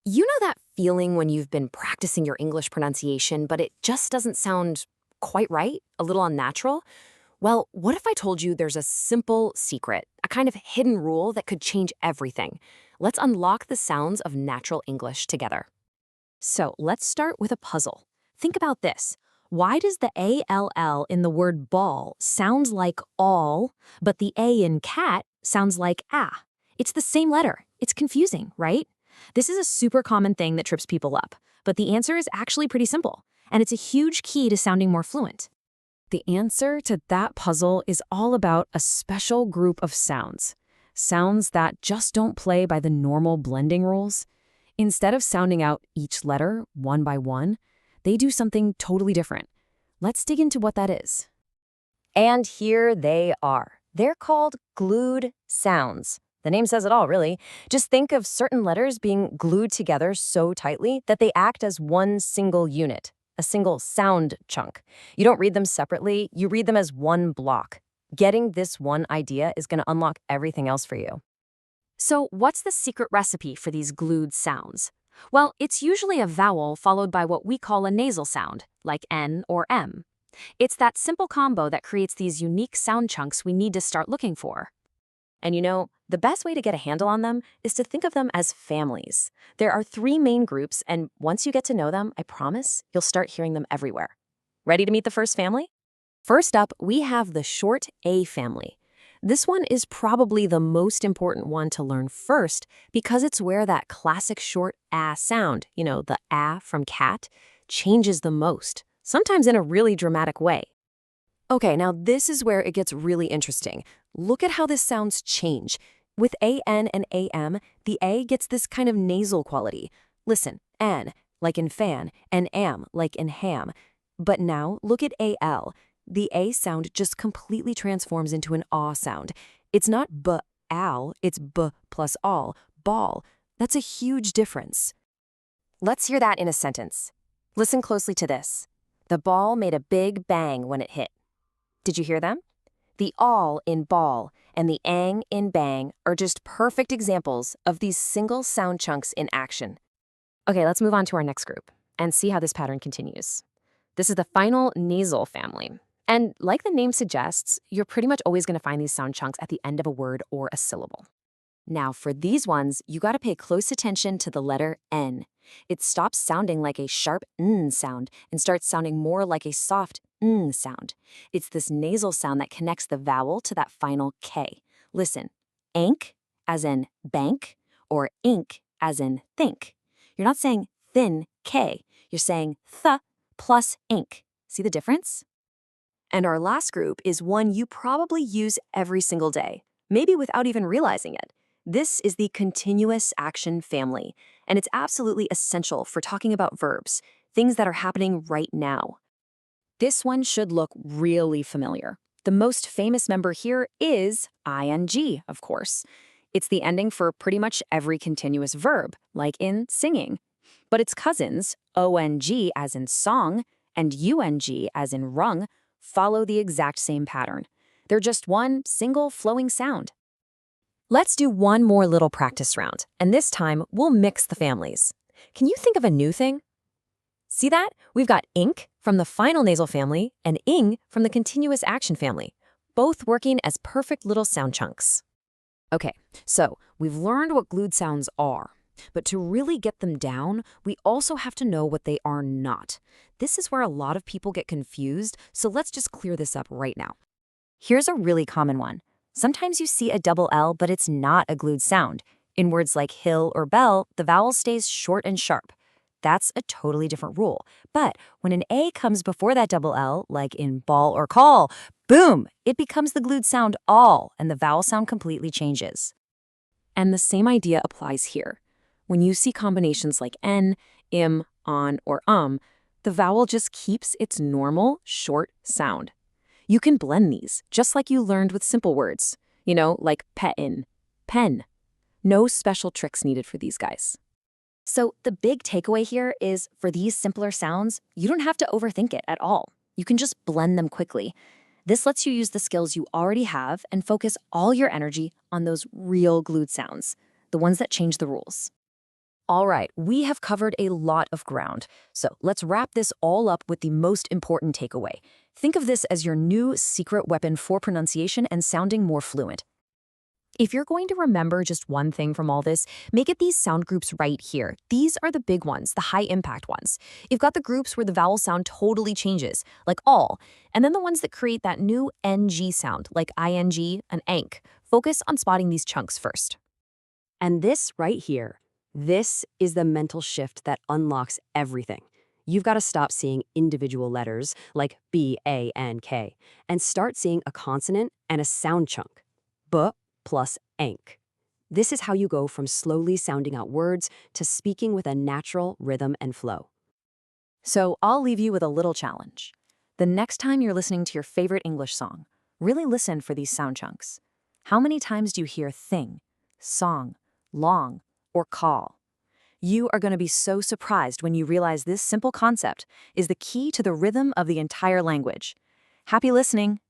You know that feeling when you've been practicing your English pronunciation, but it just doesn't sound quite right, a little unnatural? Well, what if I told you there's a simple secret, a kind of hidden rule that could change everything? Let's unlock the sounds of natural English together. So let's start with a puzzle. Think about this. Why does the ALL in the word ball sound like all, but the A in cat sounds like ah? It's the same letter. It's confusing, right? This is a super common thing that trips people up, but the answer is actually pretty simple, and it's a huge key to sounding more fluent. The answer to that puzzle is all about a special group of sounds. Sounds that just don't play by the normal blending rules. Instead of sounding out each letter one by one, they do something totally different. Let's dig into what that is. And here they are. They're called glued sounds. The name says it all, really. Just think of certain letters being glued together so tightly that they act as one single unit, a single sound chunk. You don't read them separately, you read them as one block. Getting this one idea is going to unlock everything else for you. So what's the secret recipe for these glued sounds? Well, it's usually a vowel followed by what we call a nasal sound, like N or M. It's that simple combo that creates these unique sound chunks we need to start looking for. And the best way to get a handle on them is to think of them as families. There are three main groups, and once you get to know them, I promise you'll start hearing them everywhere. Ready to meet the first family? First up, we have the short A family. This one is probably the most important one to learn first because it's where that classic short ah sound, the ah from cat, changes the most, sometimes in a really dramatic way. Okay, now this is where it gets really interesting. Look at how this sounds change. With AN and AM, the A gets this kind of nasal quality. Listen, N, like in fan, and am, like in ham. But now, look at AL. The A sound just completely transforms into an ah sound. It's not b-al, it's b plus all, ball. That's a huge difference. Let's hear that in a sentence. Listen closely to this. The ball made a big bang when it hit. Did you hear them? The all in ball and the ang in bang are just perfect examples of these single sound chunks in action. Okay, let's move on to our next group and see how this pattern continues. This is the final nasal family. And like the name suggests, you're pretty much always going to find these sound chunks at the end of a word or a syllable. Now, for these ones, you got to pay close attention to the letter N. It stops sounding like a sharp N sound and starts sounding more like a soft N sound. It's this nasal sound that connects the vowel to that final K. Listen, ank, as in bank, or ink, as in think. You're not saying thin K, you're saying th plus ink. See the difference? And our last group is one you probably use every single day, maybe without even realizing it. This is the continuous action family, and it's absolutely essential for talking about verbs, things that are happening right now. This one should look really familiar. The most famous member here is ing, of course. It's the ending for pretty much every continuous verb, like in singing. But its cousins, ong as in song and ung as in rung, follow the exact same pattern. They're just one single flowing sound. Let's do one more little practice round, and this time we'll mix the families. Can you think of a new thing? See that? We've got ink from the final nasal family and ing from the continuous action family, both working as perfect little sound chunks. Okay, so we've learned what glued sounds are, but to really get them down, we also have to know what they are not. This is where a lot of people get confused, so let's just clear this up right now. Here's a really common one. Sometimes you see a double L, but it's not a glued sound. In words like hill or bell, the vowel stays short and sharp. That's a totally different rule. But when an A comes before that double L, like in ball or call, boom, it becomes the glued sound all, and the vowel sound completely changes. And the same idea applies here. When you see combinations like n, im, on, or the vowel just keeps its normal, short sound. You can blend these, just like you learned with simple words, like petin, pen. No special tricks needed for these guys. So the big takeaway here is, for these simpler sounds, you don't have to overthink it at all. You can just blend them quickly. This lets you use the skills you already have and focus all your energy on those real glued sounds, the ones that change the rules. All right, we have covered a lot of ground. So let's wrap this all up with the most important takeaway. Think of this as your new secret weapon for pronunciation and sounding more fluent. If you're going to remember just one thing from all this, make it these sound groups right here. These are the big ones, the high impact ones. You've got the groups where the vowel sound totally changes, like all, and then the ones that create that new ng sound, like ing and ank. Focus on spotting these chunks first. And this right here, this is the mental shift that unlocks everything. You've got to stop seeing individual letters like B, A, and K and start seeing a consonant and a sound chunk. B plus ank. This is how you go from slowly sounding out words to speaking with a natural rhythm and flow. So I'll leave you with a little challenge. The next time you're listening to your favorite English song, really listen for these sound chunks. How many times do you hear thing, song, long, or call? You are going to be so surprised when you realize this simple concept is the key to the rhythm of the entire language. Happy listening!